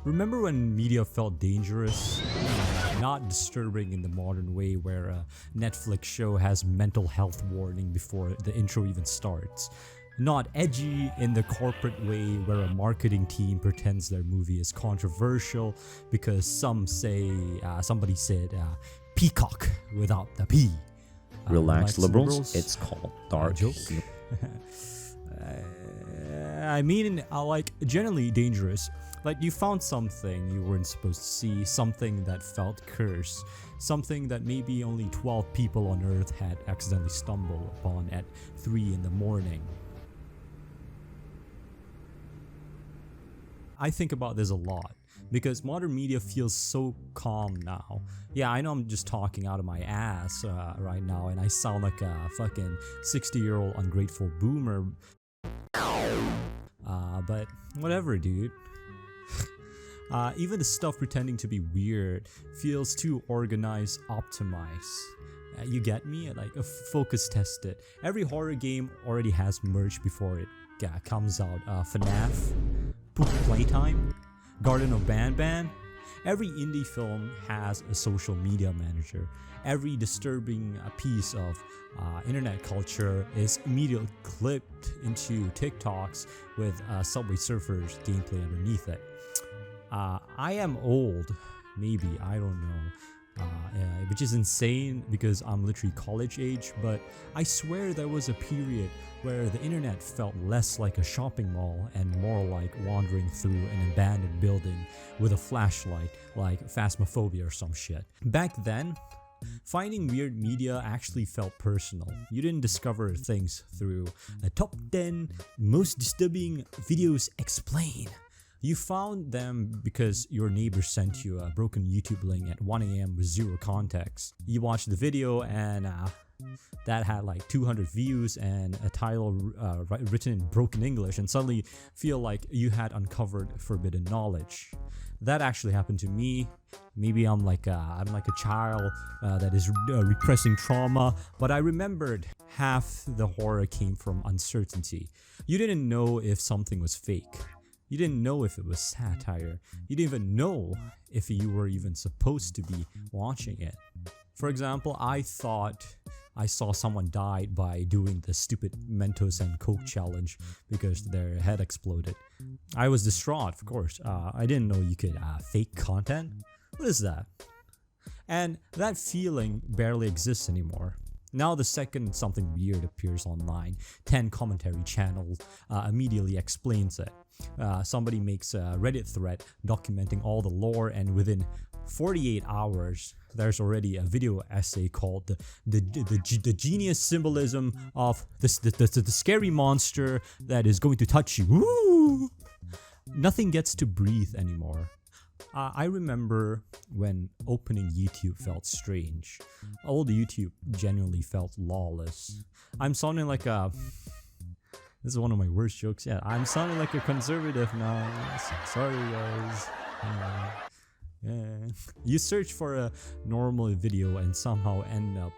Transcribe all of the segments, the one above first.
Remember when media felt dangerous? Not disturbing in the modern way where a Netflix show has mental health warning before the intro even starts. Not edgy in the corporate way where a marketing team pretends their movie is controversial because somebody said peacock without the P. Relax, liberals. It's called dark joke. I mean, like generally dangerous. Like you found something you weren't supposed to see, something that felt cursed, something that maybe only 12 people on Earth had accidentally stumbled upon at 3 in the morning. I think about this a lot because modern media feels so calm now. Yeah, I know I'm just talking out of my ass right now and I sound like a fucking 60-year-old ungrateful boomer. But whatever, dude. Even the stuff pretending to be weird feels too organized, optimized. You get me? Like focus tested. Every horror game already has merch before it comes out. FNAF, Poop Playtime, Garden of Banban. Every indie film has a social media manager. Every disturbing piece of internet culture is immediately clipped into TikToks with Subway Surfers gameplay underneath it. I am old, maybe, I don't know, which is insane because I'm literally college age, but I swear there was a period where the internet felt less like a shopping mall and more like wandering through an abandoned building with a flashlight, like Phasmophobia or some shit. Back then, finding weird media actually felt personal. You didn't discover things through a top 10 most disturbing videos explain. You found them because your neighbor sent you a broken YouTube link at 1 a.m. with zero context. You watched the video and that had like 200 views and a title written in broken English and suddenly feel like you had uncovered forbidden knowledge. That actually happened to me. Maybe I'm like a child that is repressing trauma, but I remembered half the horror came from uncertainty. You didn't know if something was fake. You didn't know if it was satire. You didn't even know if you were even supposed to be watching it. For example, I thought I saw someone died by doing the stupid Mentos and Coke challenge because their head exploded. I was distraught, of course. I didn't know you could fake content. What is that? And that feeling barely exists anymore. Now the second something weird appears online, 10 commentary channels immediately explains it. Somebody makes a Reddit thread documenting all the lore and within 48 hours there's already a video essay called the genius symbolism of the scary monster that is going to touch you. Woo! Nothing gets to breathe anymore. I remember when opening YouTube felt strange. Old YouTube genuinely felt lawless. I'm sounding like a... This is one of my worst jokes yet. I'm sounding like a conservative now. Sorry guys. Yeah. You search for a normal video and somehow end up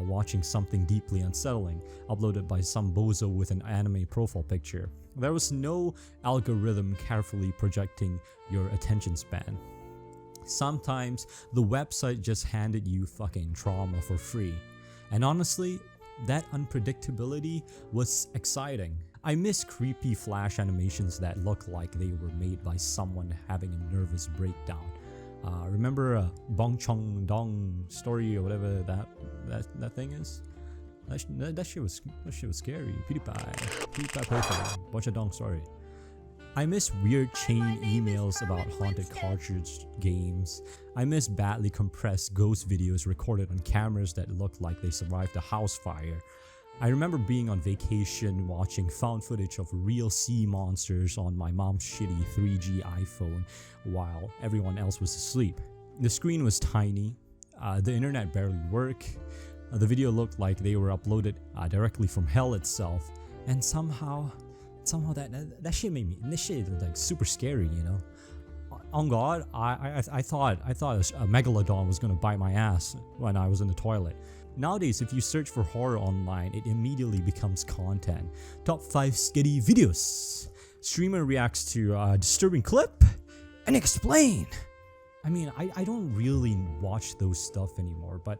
watching something deeply unsettling, uploaded by some bozo with an anime profile picture. There was no algorithm carefully projecting your attention span. Sometimes the website just handed you fucking trauma for free. And honestly, that unpredictability was exciting. I miss creepy flash animations that look like they were made by someone having a nervous breakdown. Remember Bong Chong Dong story or whatever that thing is? That shit was scary. PewDiePie profile. Bunch of dong story. I miss weird chain emails about haunted cartridge games. I miss badly compressed ghost videos recorded on cameras that looked like they survived a house fire. I remember being on vacation watching found footage of real sea monsters on my mom's shitty 3G iPhone while everyone else was asleep. The screen was tiny, the internet barely worked, the video looked like they were uploaded directly from hell itself, and somehow that shit made me, this shit was like super scary, you know. On God, I thought a megalodon was gonna bite my ass when I was in the toilet. Nowadays, if you search for horror online, it immediately becomes content. Top 5 scary videos. Streamer reacts to a disturbing clip. and explain. I mean, I don't really watch those stuff anymore, but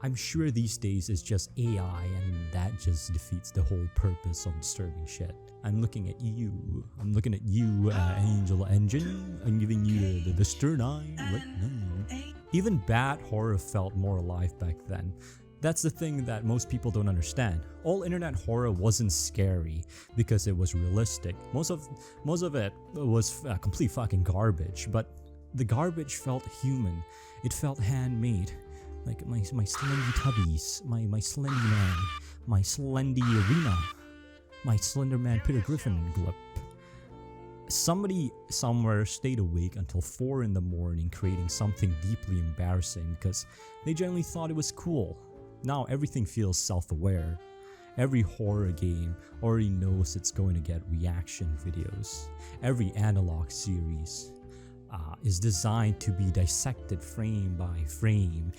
I'm sure these days it's just AI and that just defeats the whole purpose of disturbing shit. I'm looking at you. I'm looking at you, Angel Engine. I'm giving you the stern eye right now. Even bad horror felt more alive back then. That's the thing that most people don't understand. All internet horror wasn't scary because it was realistic. Most of it was complete fucking garbage, but the garbage felt human. It felt handmade. Like my slendy tubbies, my slendy man, my slendy arena, my slender man Peter Griffin glip. Somebody somewhere stayed awake until 4 in the morning creating something deeply embarrassing because they generally thought it was cool. Now everything feels self-aware. Every horror game already knows it's going to get reaction videos. Every analog series is designed to be dissected frame by frame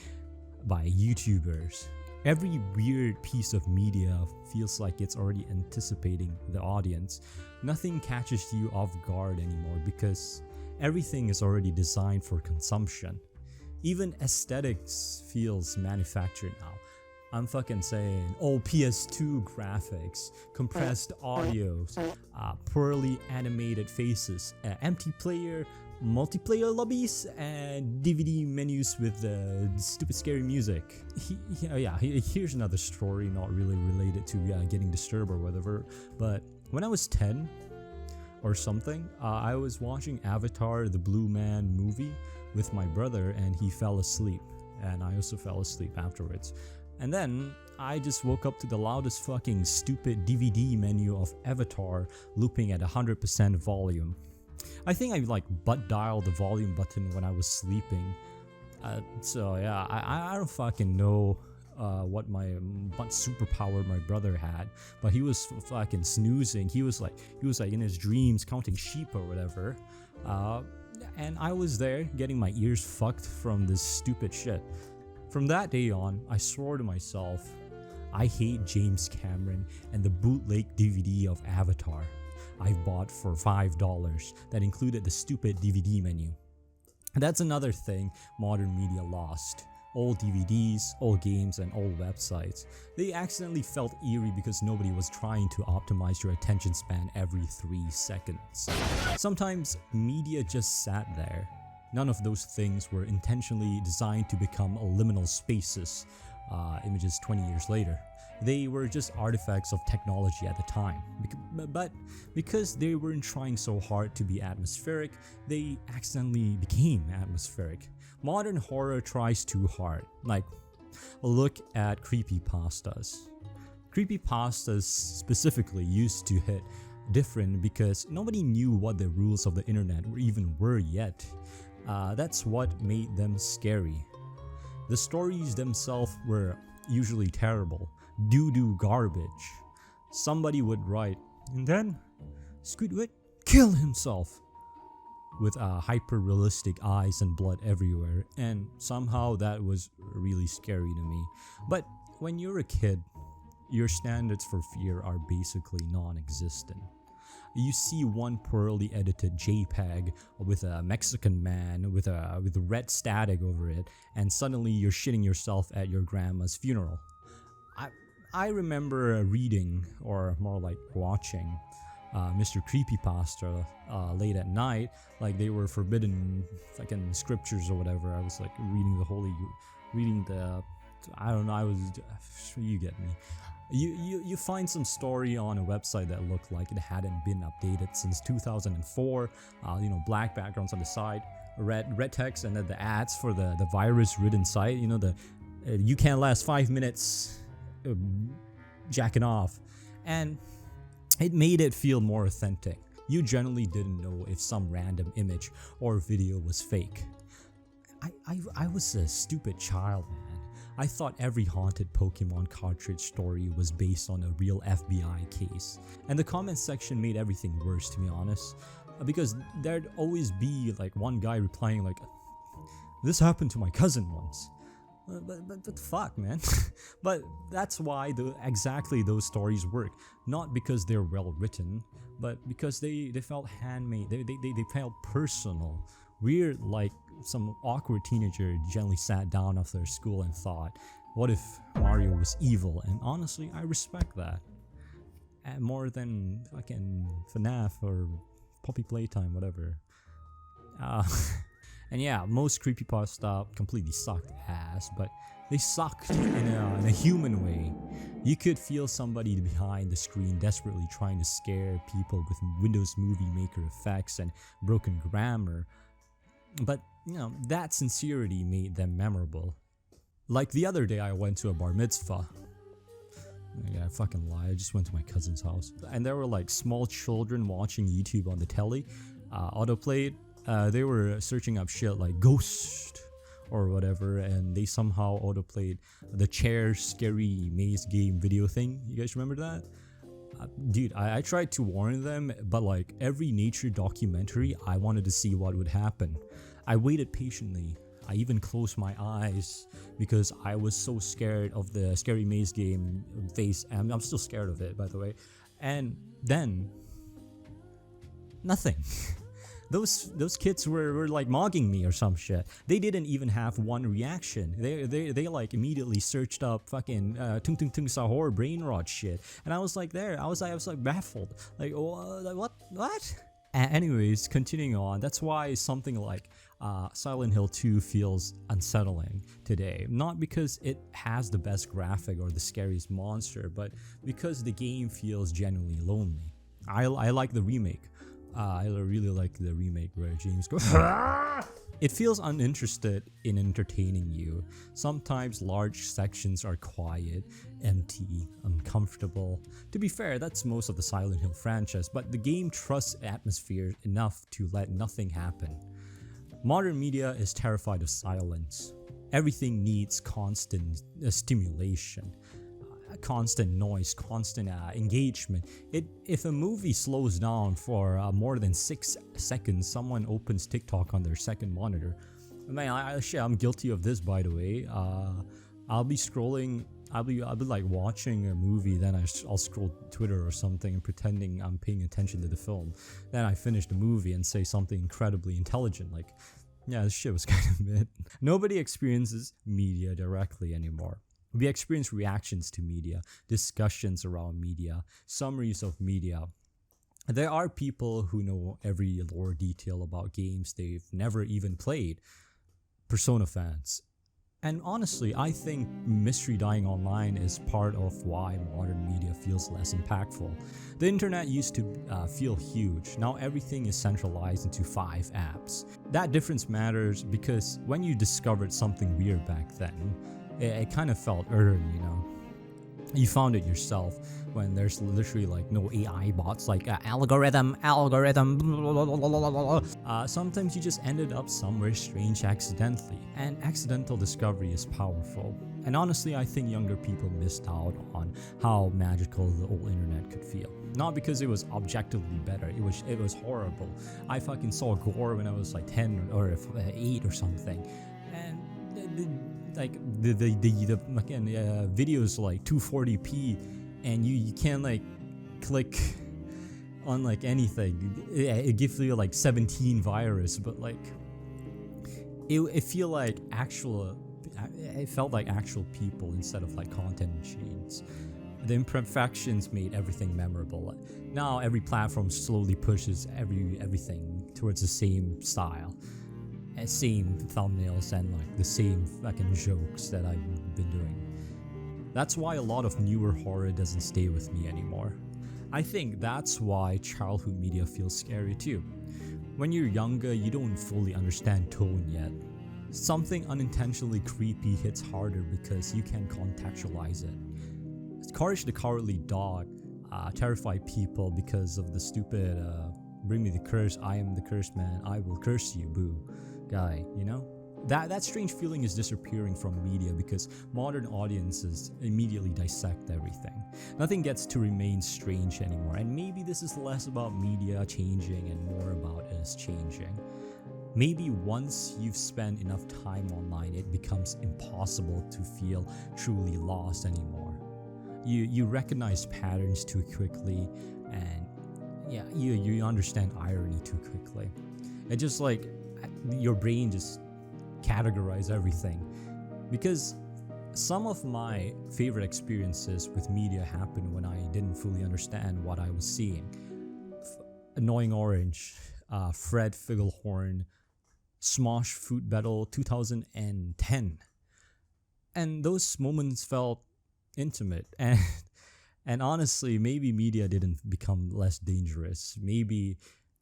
by YouTubers. Every weird piece of media feels like it's already anticipating the audience. Nothing catches you off guard anymore because everything is already designed for consumption. Even aesthetics feels manufactured now. I'm fucking saying, PS2 graphics, compressed audios, poorly animated faces, empty player, multiplayer lobbies, and DVD menus with stupid scary music. Here's another story not really related to getting disturbed or whatever, but when I was 10 or something, I was watching Avatar the Blue Man movie with my brother and he fell asleep, and I also fell asleep afterwards. And then I just woke up to the loudest fucking stupid DVD menu of Avatar looping at 100% volume. I think I butt dialed the volume button when I was sleeping. I don't fucking know what superpower my brother had, but he was fucking snoozing. He was like in his dreams counting sheep or whatever. And I was there getting my ears fucked from this stupid shit. From that day on, I swore to myself, I hate James Cameron and the bootleg DVD of Avatar I bought for $5 that included the stupid DVD menu. And that's another thing modern media lost. Old DVDs, old games, and old websites. They accidentally felt eerie because nobody was trying to optimize your attention span every 3 seconds. Sometimes media just sat there. None of those things were intentionally designed to become liminal spaces, images 20 years later. They were just artifacts of technology at the time. But because they weren't trying so hard to be atmospheric, they accidentally became atmospheric. Modern horror tries too hard. Like, look at creepypastas. Creepypastas specifically used to hit different because nobody knew what the rules of the internet even were yet. That's what made them scary. The stories themselves were usually terrible, doo-doo garbage. Somebody would write, and then Squidward kill himself, with hyper-realistic eyes and blood everywhere, and somehow that was really scary to me. But when you're a kid, your standards for fear are basically non-existent. You see one poorly edited JPEG with a Mexican man with red static over it, and suddenly you're shitting yourself at your grandma's funeral. I remember reading, or more like watching, Mr. Creepypasta late at night, like they were forbidden fucking scriptures or whatever. I was like I don't know, you get me. You find some story on a website that looked like it hadn't been updated since 2004. Black backgrounds on the side, red text, and then the ads for the virus-ridden site. You can't last 5 minutes jacking off, and it made it feel more authentic. You generally didn't know if some random image or video was fake. I was a stupid child, man. I thought every haunted Pokemon cartridge story was based on a real FBI case. And the comment section made everything worse, to be honest. Because there'd always be like one guy replying like, "This happened to my cousin once." But fuck, man. But that's why exactly those stories work. Not because they're well written, but because they felt handmade. They felt personal. Weird, like some awkward teenager gently sat down after school and thought, what if Mario was evil? And honestly, I respect that. And more than fucking FNAF or Poppy Playtime, whatever. And yeah, most creepypasta completely sucked ass, but they sucked in a human way. You could feel somebody behind the screen desperately trying to scare people with Windows Movie Maker effects and broken grammar. But, that sincerity made them memorable. Like the other day I went to a bar mitzvah. Yeah, I fucking lie. I just went to my cousin's house. And there were like small children watching YouTube on the telly, autoplayed. They were searching up shit like ghost or whatever, and they somehow autoplayed the chair scary maze game video thing. You guys remember that? Dude, I tried to warn them, but like every nature documentary, I wanted to see what would happen. I waited patiently. I even closed my eyes because I was so scared of the scary maze game face, and I'm still scared of it, by the way. And then, nothing. Those kids were like mogging me or some shit. They didn't even have one reaction. They like immediately searched up fucking tung tung tung sahur brain rot shit, and I was like I was like baffled. Like what? Anyways, continuing on. That's why something like Silent Hill 2 feels unsettling today. Not because it has the best graphic or the scariest monster, but because the game feels genuinely lonely. I like the remake. I really like the remake where James goes. It feels uninterested in entertaining you. Sometimes large sections are quiet, empty, uncomfortable. To be fair, that's most of the Silent Hill franchise, but the game trusts atmosphere enough to let nothing happen. Modern media is terrified of silence. Everything needs constant stimulation. Constant noise, constant engagement. If a movie slows down for more than 6 seconds, someone opens TikTok on their second monitor. Man, I'm guilty of this, by the way. I'll be scrolling. I'll be like watching a movie, then I'll scroll Twitter or something and pretending I'm paying attention to the film. Then I finish the movie and say something incredibly intelligent, like, "Yeah, this shit was kind of mid." Nobody experiences media directly anymore. We experience reactions to media, discussions around media, summaries of media. There are people who know every lore detail about games they've never even played. Persona fans. And honestly, I think mystery dying online is part of why modern media feels less impactful. The internet used to feel huge. Now everything is centralized into 5 apps. That difference matters because when you discovered something weird back then, it kind of felt earned, You found it yourself when there's literally like no AI bots like algorithm. Sometimes you just ended up somewhere strange accidentally, and accidental discovery is powerful. And honestly, I think younger people missed out on how magical the old internet could feel. Not because it was objectively better, it was horrible. I fucking saw gore when I was like 10 or 8 or something, and the videos like 240p, and you can't like click on like anything. It gives you like 17 virus, but like it felt like actual people instead of like content machines. The imperfections made everything memorable. Now every platform slowly pushes everything towards the same style. Same thumbnails and like the same fucking jokes that I've been doing. That's why a lot of newer horror doesn't stay with me anymore. I think that's why childhood media feels scary too. When you're younger, you don't fully understand tone yet. Something unintentionally creepy hits harder because you can contextualize it. Courage the Cowardly Dog terrified people because of the stupid bring me the curse, I am the cursed man, I will curse you, boo guy, That strange feeling is disappearing from media because modern audiences immediately dissect everything. Nothing gets to remain strange anymore, and maybe this is less about media changing and more about us changing. Maybe once you've spent enough time online, it becomes impossible to feel truly lost anymore. You recognize patterns too quickly, and you understand irony too quickly. It just like your brain just categorize everything. Because some of my favorite experiences with media happened when I didn't fully understand what I was seeing. Annoying Orange, Fred Figglehorn, Smosh Food Battle 2010. And those moments felt intimate. And honestly, maybe media didn't become less dangerous. Maybe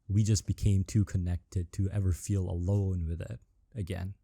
we just became too connected to ever feel alone with it again.